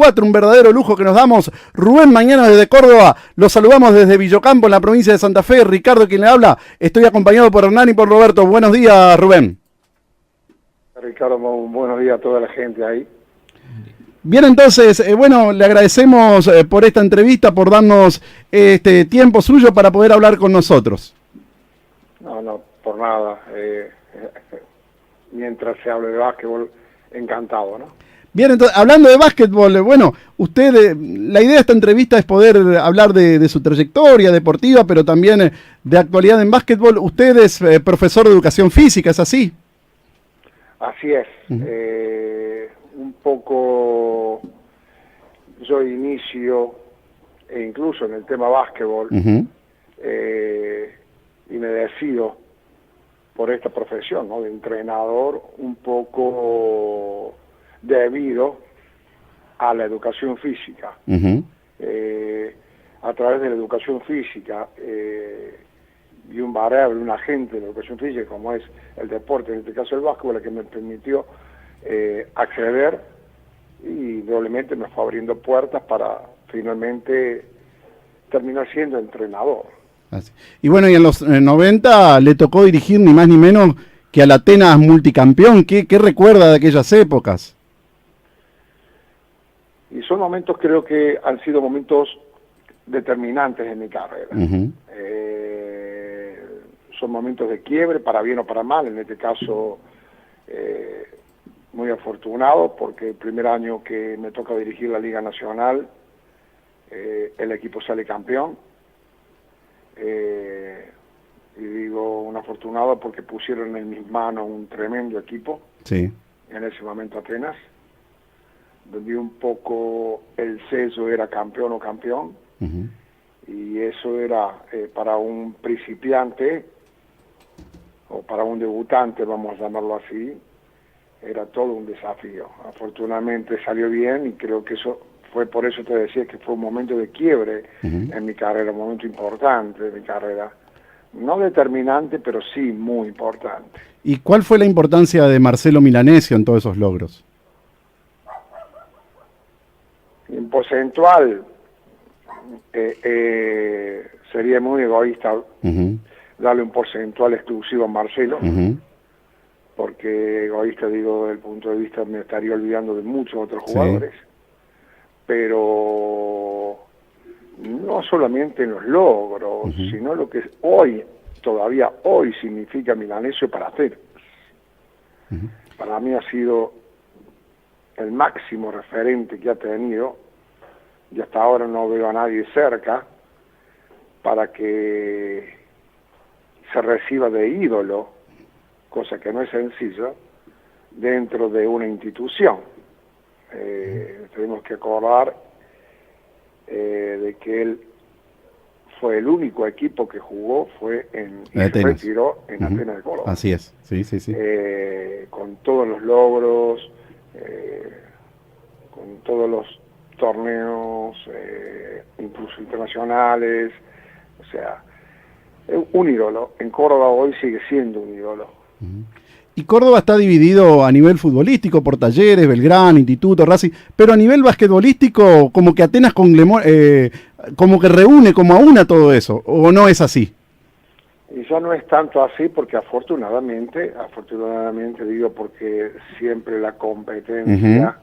24, un verdadero lujo que nos damos. Rubén Mañanos desde Córdoba, los saludamos desde Villocampo, en la provincia de Santa Fe. Ricardo, quien le habla, estoy acompañado por Hernán y por Roberto. Buenos días, Rubén. Ricardo, buenos días a toda la gente ahí. Bien, entonces, bueno, le agradecemos por esta entrevista, por darnos este tiempo suyo para poder hablar con nosotros. No, por nada. Mientras se hable de básquetbol, encantado, ¿no? Bien, entonces, hablando de básquetbol, bueno, usted, la idea de esta entrevista es poder hablar de su trayectoria deportiva, pero también de actualidad en básquetbol. Usted es profesor de educación física, ¿es así? Así es. Un poco yo inicio, e incluso en el tema básquetbol, y me decido por esta profesión, ¿no?, de entrenador, un poco debido a la educación física. A través de la educación física y un variable, un agente de la educación física, como es el deporte, en este caso el básquetbol, el que me permitió acceder y probablemente me fue abriendo puertas para finalmente terminar siendo entrenador. Así. Y bueno, y en los 90 le tocó dirigir ni más ni menos que al Atenas multicampeón. ¿Qué recuerda de aquellas épocas? Y son momentos, creo que han sido momentos determinantes en mi carrera. Son momentos de quiebre, para bien o para mal, en este caso muy afortunado, porque el primer año que me toca dirigir la Liga Nacional, el equipo sale campeón. Y digo un afortunado porque pusieron en mis manos un tremendo equipo, en ese momento Atenas, donde un poco el sello era campeón o campeón, y eso era para un principiante o para un debutante, vamos a llamarlo así, era todo un desafío. Afortunadamente salió bien y creo que eso fue, por eso te decía que fue un momento de quiebre en mi carrera, un momento importante de mi carrera. No determinante, pero sí muy importante. ¿Y cuál fue la importancia de Marcelo Milanesio en todos esos logros? En porcentual, sería muy egoísta darle un porcentual exclusivo a Marcelo, porque egoísta digo desde el punto de vista, me estaría olvidando de muchos otros jugadores, pero no solamente en los logros, sino lo que hoy, todavía hoy significa Milanesio para hacer. Para mí ha sido el máximo referente que ha tenido, y hasta ahora no veo a nadie cerca para que se reciba de ídolo, cosa que no es sencillo, dentro de una institución. Tenemos que acordar de que él fue el único equipo que jugó, y se retiró en Atenas de Córdoba. Así es, sí. Con todos los logros, con todos los torneos, incluso internacionales, o sea, un ídolo. En Córdoba hoy sigue siendo un ídolo. Y Córdoba está dividido a nivel futbolístico por Talleres, Belgrano, Instituto, Racing, pero a nivel basquetbolístico como que Atenas como que reúne, como aúna todo eso, ¿o no es así? Y ya no es tanto así porque afortunadamente digo, porque siempre la competencia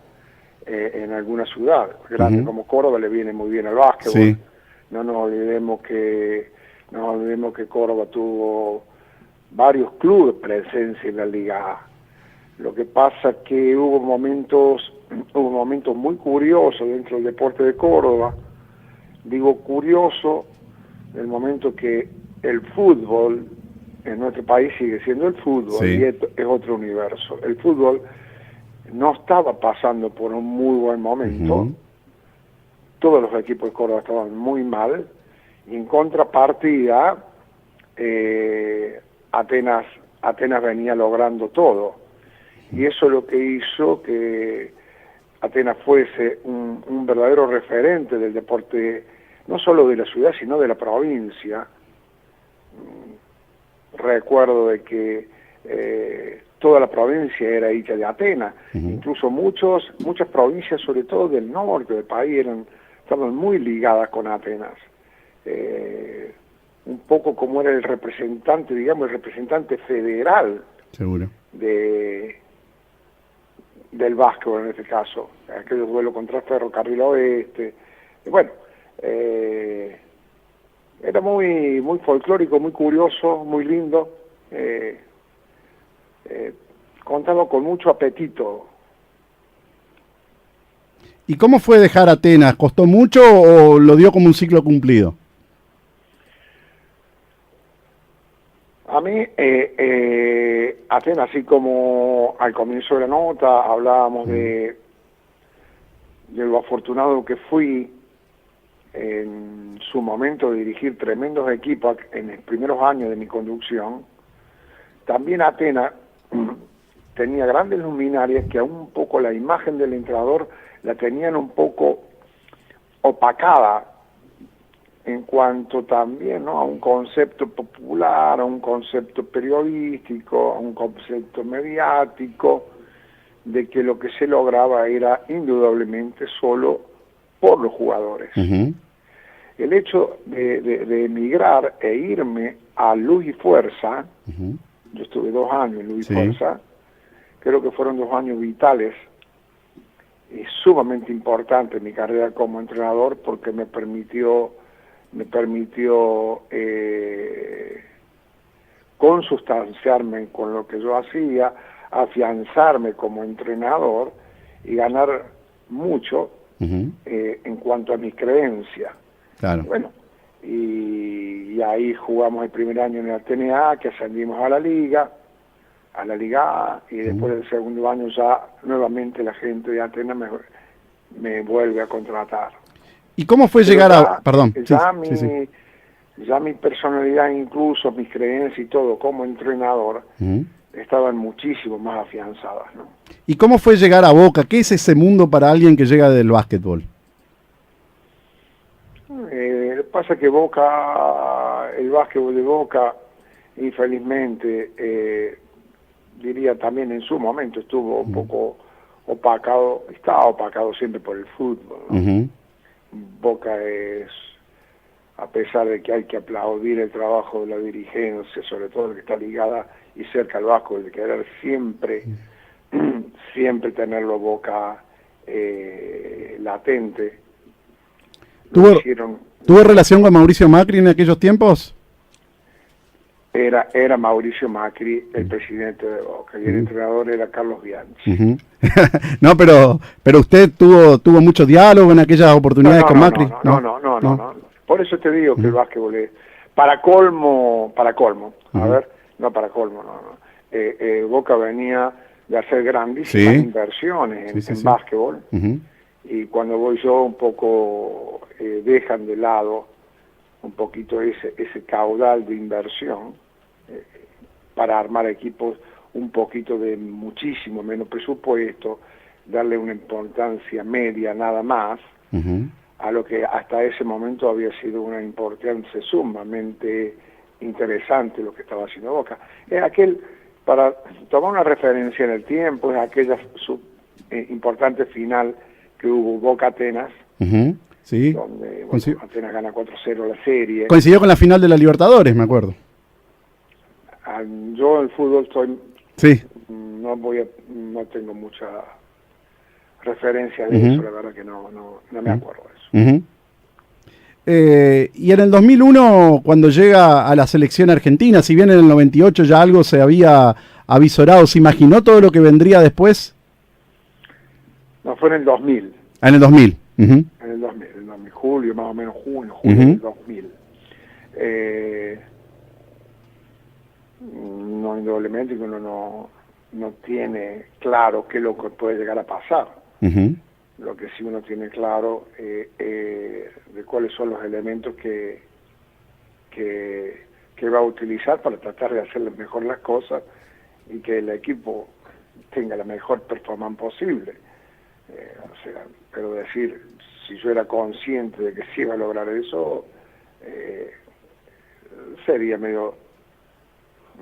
en alguna ciudad grande como Córdoba le viene muy bien al básquetbol. No nos olvidemos que Córdoba tuvo varios clubes presencia en la Liga A. Lo que pasa que hubo momentos muy curiosos dentro del deporte de Córdoba. Digo curioso, el momento que el fútbol en nuestro país sigue siendo el fútbol, y esto es otro universo. El fútbol no estaba pasando por un muy buen momento, todos los equipos de Córdoba estaban muy mal, y en contrapartida Atenas venía logrando todo, y eso es lo que hizo que Atenas fuese un verdadero referente del deporte, no solo de la ciudad, sino de la provincia. Recuerdo de que toda la provincia era hincha de Atenas. Incluso muchas provincias, sobre todo del norte del país, estaban muy ligadas con Atenas. Un poco como era el representante, digamos, el representante federal. Seguro. Del básquetbol en este caso, aquel duelo contra Ferrocarril Oeste. Bueno, era muy folclórico, muy curioso, muy lindo. Contaba con mucho apetito. ¿Y cómo fue dejar Atenas? ¿Costó mucho o lo dio como un ciclo cumplido? A mí, Atenas, así como al comienzo de la nota hablábamos de lo afortunado que fui en su momento de dirigir tremendos equipos en los primeros años de mi conducción, también Atenas tenía grandes luminarias que aún un poco la imagen del entrenador la tenían un poco opacada en cuanto también, ¿no?, a un concepto popular, a un concepto periodístico, a un concepto mediático, de que lo que se lograba era indudablemente solo por los jugadores. El hecho de emigrar e irme a Luz y Fuerza, yo estuve 2 años en Luz y Fuerza, creo que fueron 2 años vitales y sumamente importantes en mi carrera como entrenador, porque me permitió consustanciarme con lo que yo hacía, afianzarme como entrenador y ganar mucho en cuanto a mi creencia. Claro. Bueno, y ahí jugamos el primer año en la TNA, que ascendimos a la Liga A, y después del segundo año ya nuevamente la gente de Atenas me vuelve a contratar. ¿Y cómo fue llegar a...? Perdón. Ya mi personalidad, incluso mis creencias y todo como entrenador, estaban muchísimo más afianzadas, ¿no? ¿Y cómo fue llegar a Boca? ¿Qué es ese mundo para alguien que llega del básquetbol? Pasa que Boca, el básquetbol de Boca, infelizmente, diría también en su momento, estuvo un poco opacado, estaba opacado siempre por el fútbol, ¿no? Boca es, a pesar de que hay que aplaudir el trabajo de la dirigencia, sobre todo que está ligada y cerca al básquetbol, de querer siempre tenerlo Boca latente. ¿Tuvo relación con Mauricio Macri en aquellos tiempos? Era Mauricio Macri el presidente de Boca y el entrenador era Carlos Bianchi. No, pero usted tuvo mucho diálogo en aquellas oportunidades con Macri. No. Por eso te digo que el básquetbol es para colmo, Boca venía de hacer grandísimas inversiones en básquetbol, y cuando voy yo un poco dejan de lado un poquito ese caudal de inversión para armar equipos un poquito de muchísimo menos presupuesto, darle una importancia media nada más, a lo que hasta ese momento había sido una importancia sumamente interesante lo que estaba haciendo Boca. Es para tomar una referencia en el tiempo, es aquella importante final que hubo Boca-Atenas, donde Atenas gana 4-0 la serie. Coincidió con la final de la Libertadores, me acuerdo. Yo en fútbol no tengo mucha referencia de eso, la verdad que no me acuerdo de eso. Y en el 2001, cuando llega a la selección argentina, si bien en el 98 ya algo se había avisorado, ¿se imaginó todo lo que vendría después? No, fue en el 2000. En el 2000. En el 2000, julio, más o menos julio del 2000. No, indudablemente que uno no tiene claro qué es lo que puede llegar a pasar. Lo que sí uno tiene claro de cuáles son los elementos que va a utilizar para tratar de hacer mejor las cosas y que el equipo tenga la mejor performance posible. Pero decir, si yo era consciente de que sí iba a lograr eso, sería medio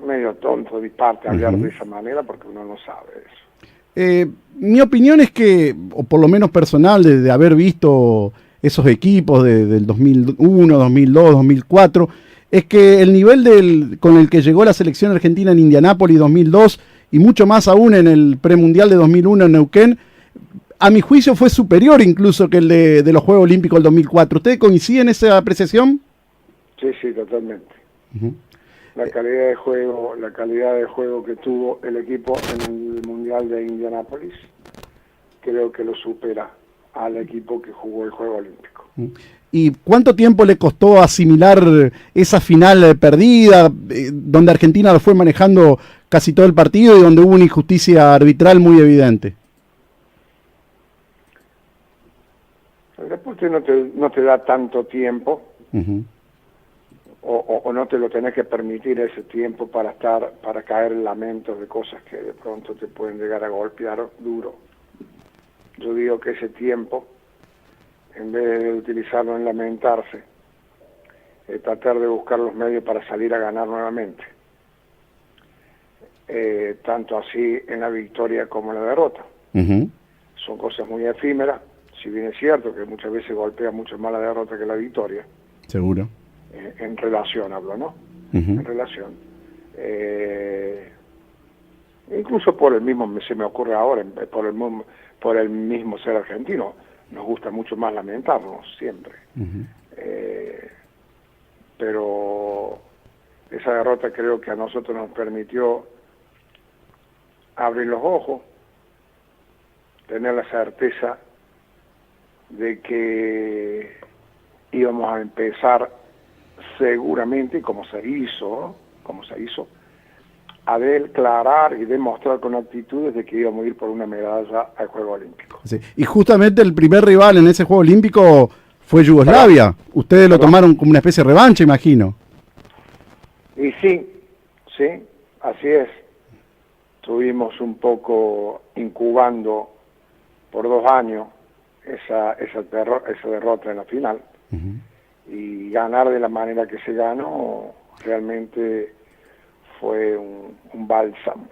medio tonto de parte hablar de esa manera porque uno no sabe eso. Mi opinión es que, o por lo menos personal, de haber visto esos equipos del 2001, 2002, 2004, es que el nivel con el que llegó la selección argentina en Indianápolis 2002 y mucho más aún en el premundial de 2001 en Neuquén, a mi juicio fue superior incluso que el de los Juegos Olímpicos del 2004. ¿Usted coincide en esa apreciación? Sí, sí, totalmente. La calidad de juego que tuvo el equipo en el Mundial de Indianápolis, creo que lo supera al equipo que jugó el Juego Olímpico. ¿Y cuánto tiempo le costó asimilar esa final perdida, donde Argentina lo fue manejando casi todo el partido y donde hubo una injusticia arbitral muy evidente? El deporte no te da tanto tiempo, o no te lo tenés que permitir ese tiempo para caer en lamentos de cosas que de pronto te pueden llegar a golpear duro. Yo digo que ese tiempo, en vez de utilizarlo en lamentarse, tratar de buscar los medios para salir a ganar nuevamente. Tanto así en la victoria como en la derrota. Son cosas muy efímeras, si bien es cierto que muchas veces golpea mucho más la derrota que la victoria. Seguro. En relación hablo, ¿no? En relación. Incluso por el mismo, se me ocurre ahora, por el mismo ser argentino, nos gusta mucho más lamentarnos siempre. Pero esa derrota creo que a nosotros nos permitió abrir los ojos, tener la certeza de que íbamos a empezar seguramente, como se hizo, a declarar y demostrar con actitudes de que íbamos a ir por una medalla al Juego Olímpico. Sí. Y justamente el primer rival en ese Juego Olímpico fue Yugoslavia. Ustedes lo tomaron como una especie de revancha, imagino. Y sí, así es. Estuvimos un poco incubando por 2 años esa derrota en la final. Y ganar de la manera que se ganó realmente fue un bálsamo.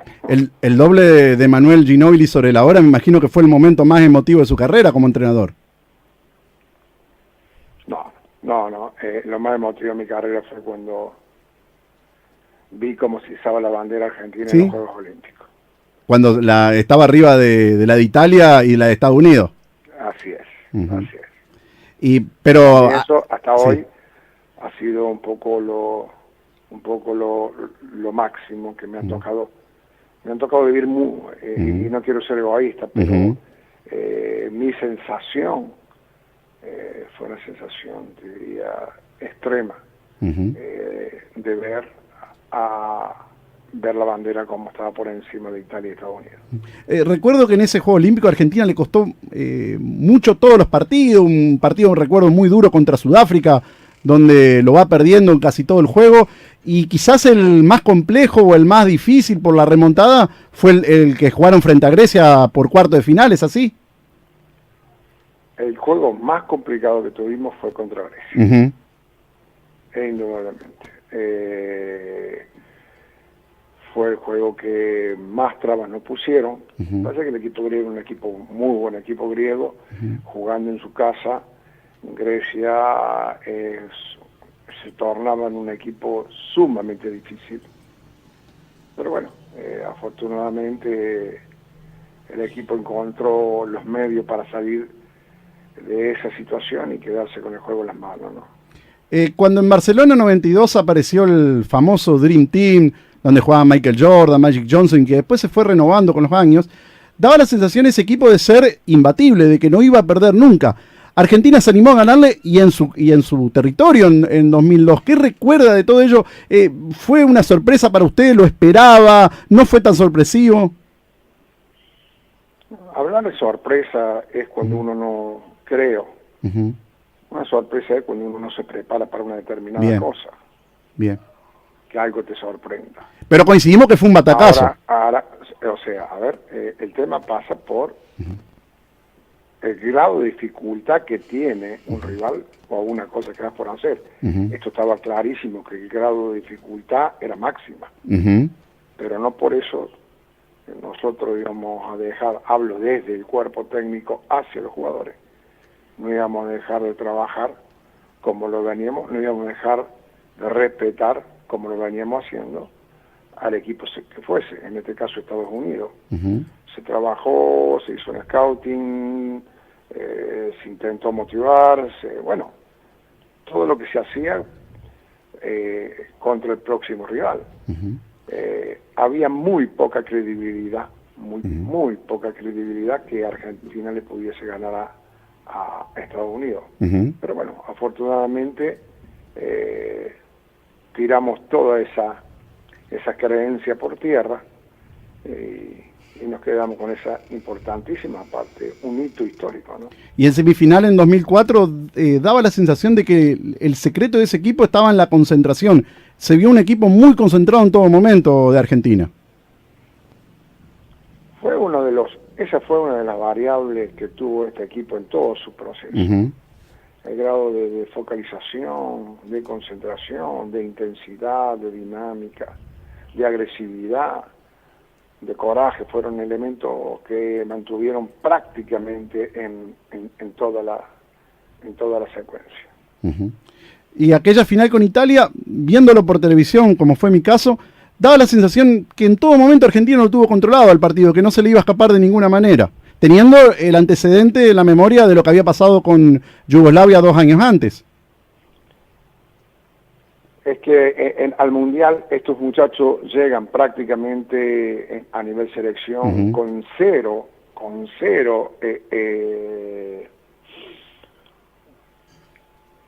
El doble de Manuel Ginóbili sobre la hora, me imagino que fue el momento más emotivo de su carrera como entrenador. No. Lo más emotivo de mi carrera fue cuando vi cómo se izaba la bandera argentina en los Juegos Olímpicos. Cuando estaba arriba de la de Italia y la de Estados Unidos. Así es. Pero eso hasta hoy ha sido un poco lo máximo que me han tocado. Me han tocado vivir y no quiero ser egoísta, pero mi sensación fue una sensación, diría, extrema, de ver la bandera como estaba por encima de Italia y Estados Unidos. Recuerdo que en ese Juego Olímpico a Argentina le costó mucho todos los partidos, un partido, recuerdo, muy duro contra Sudáfrica, donde lo va perdiendo en casi todo el juego, y quizás el más complejo o el más difícil por la remontada fue el que jugaron frente a Grecia por cuarto de final, ¿es así? El juego más complicado que tuvimos fue contra Grecia, indudablemente. Fue el juego que más trabas nos pusieron. Parece que el equipo griego es un muy buen equipo griego, jugando en su casa. Grecia se tornaba en un equipo sumamente difícil. Pero bueno, afortunadamente el equipo encontró los medios para salir de esa situación y quedarse con el juego en las manos, ¿no? Cuando en Barcelona 92 apareció el famoso Dream Team, donde jugaban Michael Jordan, Magic Johnson, que después se fue renovando con los años, daba la sensación ese equipo de ser imbatible, de que no iba a perder nunca. Argentina se animó a ganarle y en su territorio en 2002. ¿Qué recuerda de todo ello? ¿Fue una sorpresa para usted? ¿Lo esperaba? ¿No fue tan sorpresivo? Hablar de sorpresa es cuando uno no, creo. Una sorpresa es cuando uno no se prepara para una determinada cosa. Bien. Que algo te sorprenda. Pero coincidimos que fue un batacazo. Ahora, o sea, a ver, el tema pasa por el grado de dificultad que tiene un rival o una cosa que vas por hacer. Esto estaba clarísimo, que el grado de dificultad era máxima. Pero no por eso nosotros íbamos a dejar, hablo desde el cuerpo técnico hacia los jugadores, no íbamos a dejar de trabajar como lo veníamos, no íbamos a dejar de respetar como lo veníamos haciendo al equipo que fuese, en este caso Estados Unidos. Se trabajó, se hizo un scouting, se intentó motivar, bueno, todo lo que se hacía contra el próximo rival. Había muy poca credibilidad, muy poca credibilidad que Argentina le pudiese ganar a Estados Unidos. Pero bueno, afortunadamente tiramos toda esa creencia por tierra y nos quedamos con esa importantísima parte, un hito histórico, ¿no? Y en semifinal en 2004 daba la sensación de que el secreto de ese equipo estaba en la concentración. Se vio un equipo muy concentrado en todo momento de Argentina. Esa fue una de las variables que tuvo este equipo en todo su proceso. El grado de focalización, de concentración, de intensidad, de dinámica, de agresividad, de coraje, fueron elementos que mantuvieron prácticamente en toda la secuencia. Y aquella final con Italia, viéndolo por televisión, como fue mi caso, daba la sensación que en todo momento Argentina lo tuvo controlado al partido, que no se le iba a escapar de ninguna manera, teniendo el antecedente en la memoria de lo que había pasado con Yugoslavia 2 años antes. Es que al Mundial estos muchachos llegan prácticamente a nivel selección con cero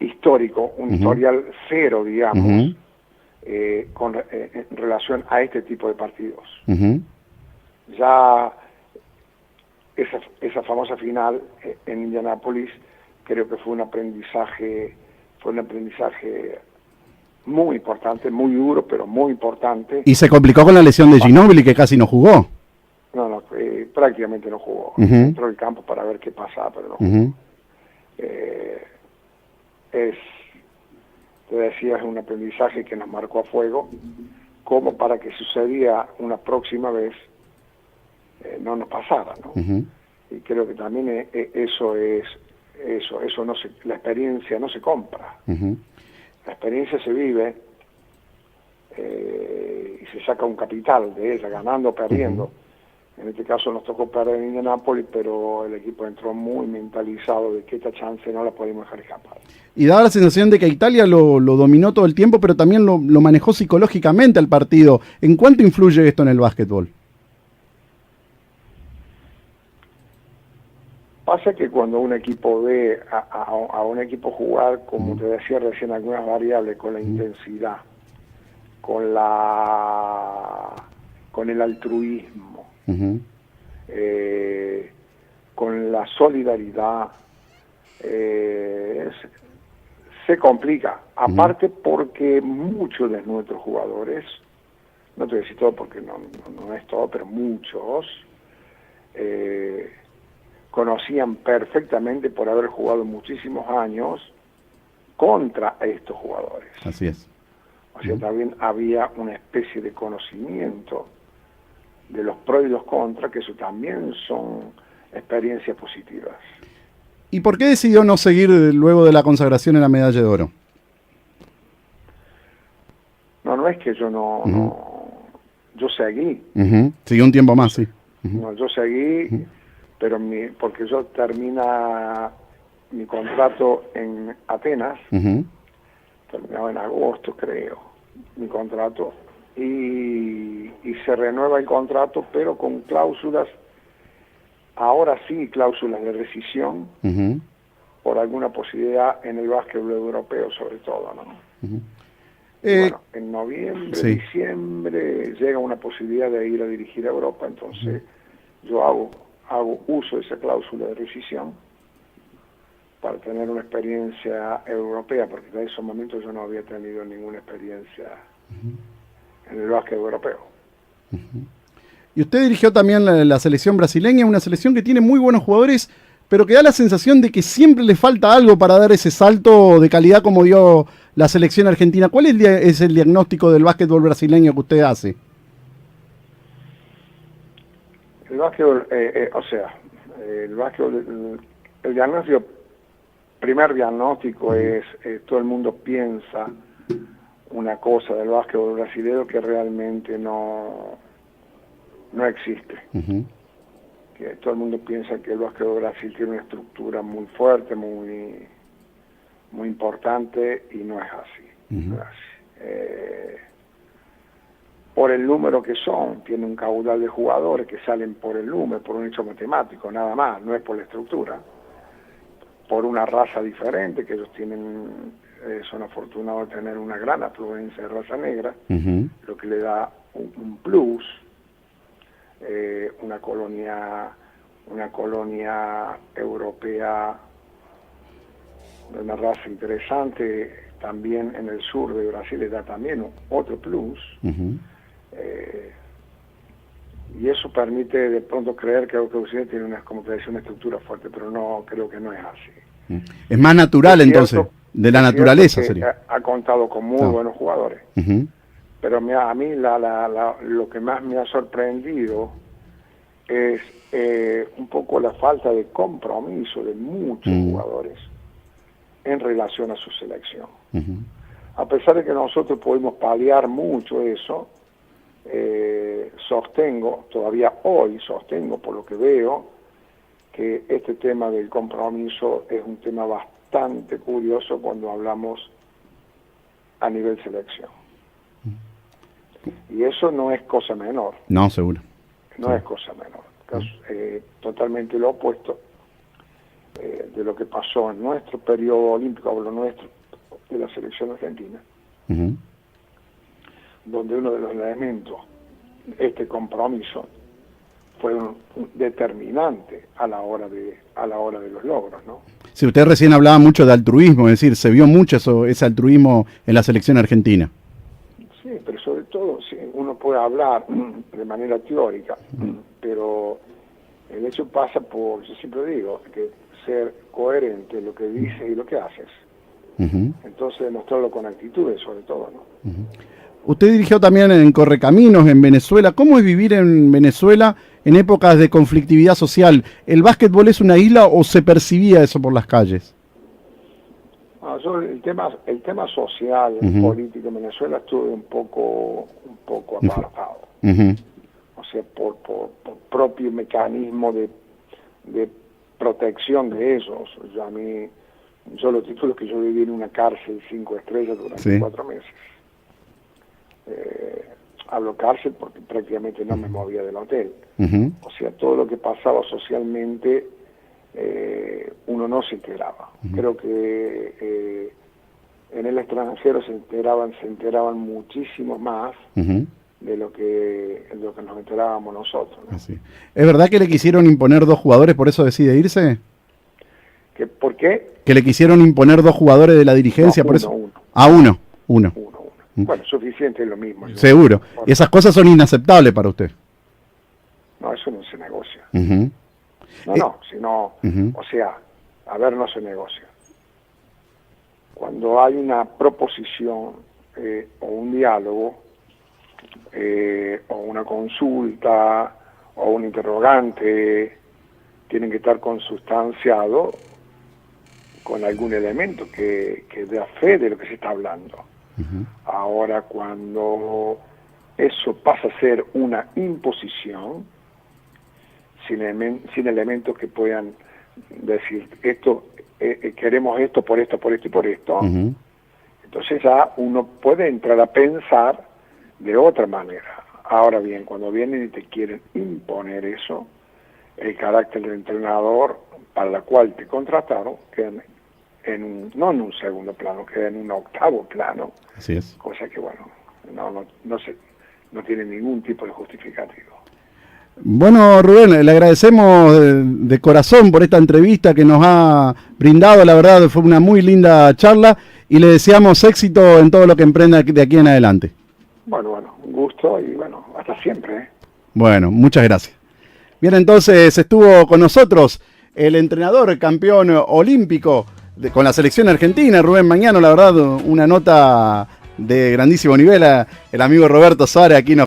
histórico, un historial cero, digamos, en relación a este tipo de partidos. Ya esa famosa final en Indianápolis creo que fue un aprendizaje muy importante, muy duro, pero muy importante. Y se complicó con la lesión de Ginóbili, que casi no jugó. No, prácticamente no jugó. Entró al campo para ver qué pasaba, pero no jugó. Te decía, es un aprendizaje que nos marcó a fuego, como para que sucedía una próxima vez no nos pasara, ¿no? Y creo que también eso no la experiencia no se compra. La experiencia se vive y se saca un capital de ella, ganando o perdiendo. En este caso nos tocó perder en Indianápolis, pero el equipo entró muy mentalizado de que esta chance no la podemos dejar escapar. Y daba la sensación de que Italia lo dominó todo el tiempo, pero también lo manejó psicológicamente al partido. ¿En cuánto influye esto en el básquetbol? Pasa que cuando un equipo ve a un equipo jugar, como te decía recién, algunas variables, con la intensidad, con el altruismo, con la solidaridad, se complica. Aparte porque muchos de nuestros jugadores, no te voy a decir todo porque no es todo, pero muchos, conocían perfectamente por haber jugado muchísimos años contra estos jugadores. Así es. O sea, también había una especie de conocimiento de los pros y los contras, que eso también son experiencias positivas. ¿Y por qué decidió no seguir luego de la consagración en la medalla de oro? No es que yo yo seguí. Siguió un tiempo más, sí. No, yo seguí, pero porque yo termina mi contrato en Atenas, terminaba en agosto, creo, mi contrato, y se renueva el contrato, pero con cláusulas, ahora sí, cláusulas de rescisión, por alguna posibilidad en el básquetbol europeo, sobre todo, ¿no? Bueno, en noviembre, diciembre, llega una posibilidad de ir a dirigir a Europa, entonces yo hago uso de esa cláusula de rescisión para tener una experiencia europea, porque en esos momentos yo no había tenido ninguna experiencia en el básquet europeo. Y usted dirigió también la selección brasileña, una selección que tiene muy buenos jugadores, pero que da la sensación de que siempre le falta algo para dar ese salto de calidad como dio la selección argentina. ¿Cuál es el diagnóstico del básquetbol brasileño que usted hace? El básquetbol, el básquetbol, el diagnóstico, primer diagnóstico es, todo el mundo piensa una cosa del básquetbol brasileño que realmente no existe. Que todo el mundo piensa que el básquetbol de Brasil tiene una estructura muy fuerte, muy importante, y no es así. Por el número que son, tiene un caudal de jugadores que salen por el número, por un hecho matemático, nada más, no es por la estructura. Por una raza diferente, que ellos tienen, son afortunados de tener una gran afluencia de raza negra, lo que le da un plus. Una colonia europea de una raza interesante también en el sur de Brasil le da también otro plus. Y eso permite de pronto creer que Occidente tiene una, como te decía, una estructura fuerte, pero no, creo que no es así. Es más natural, entonces, de la naturaleza sería. Ha contado con muy buenos jugadores. Pero a mí lo que más me ha sorprendido es un poco la falta de compromiso de muchos jugadores en relación a su selección. A pesar de que nosotros pudimos paliar mucho eso, todavía hoy sostengo por lo que veo, que este tema del compromiso es un tema bastante curioso cuando hablamos a nivel selección. Y eso no es cosa menor. No, seguro. No es cosa menor. Totalmente lo opuesto de lo que pasó en nuestro periodo olímpico, hablo nuestro, de la selección argentina, donde uno de los elementos, este compromiso, fue un determinante a la hora de los logros, ¿no? Sí, usted recién hablaba mucho de altruismo, es decir, se vio mucho ese altruismo en la selección argentina. Sí, pero sobre todo, sí, uno puede hablar de manera teórica, pero el hecho pasa por, yo siempre digo, que ser coherente en lo que dices y lo que haces. Entonces demostrarlo con actitudes, sobre todo, ¿no? Usted dirigió también en Correcaminos, en Venezuela. ¿Cómo es vivir en Venezuela en épocas de conflictividad social? ¿El básquetbol es una isla o se percibía eso por las calles? Yo el tema social, político en Venezuela estuve un poco apartado. O sea, por propio mecanismo de protección de ellos. Yo los títulos que yo viví en una cárcel 5 estrellas durante 4 meses. Hablo cárcel porque prácticamente no me movía del hotel. O sea, todo lo que pasaba socialmente uno no se enteraba. Creo que en el extranjero se enteraban muchísimo más de lo que nos enterábamos nosotros, ¿no? ¿Es verdad que le quisieron imponer 2 jugadores, por eso decide irse? ¿Por qué? Que le quisieron imponer 2 jugadores de la dirigencia, por eso. Uno. Bueno, suficiente es lo mismo. Seguro. Y esas cosas son inaceptables para usted. No, eso no se negocia. O sea, no se negocia. Cuando hay una proposición o un diálogo o una consulta o un interrogante, tienen que estar consustanciados con algún elemento que dé fe de lo que se está hablando. Ahora, cuando eso pasa a ser una imposición, sin elementos que puedan decir esto, queremos esto por esto, por esto y por esto, entonces ya uno puede entrar a pensar de otra manera. Ahora bien, cuando vienen y te quieren imponer eso, el carácter del entrenador para la cual te contrataron queda no en un segundo plano, queda en un octavo plano. Así es. Cosa que, bueno, no tiene ningún tipo de justificativo. Bueno, Rubén, le agradecemos de corazón por esta entrevista que nos ha brindado. La verdad, fue una muy linda charla y le deseamos éxito en todo lo que emprenda de aquí en adelante. Bueno, un gusto y bueno, hasta siempre. Bueno, muchas gracias. Bien, entonces estuvo con nosotros el entrenador campeón olímpico con la selección argentina, Rubén Magnano. La verdad, una nota de grandísimo nivel. El amigo Roberto Suárez aquí nos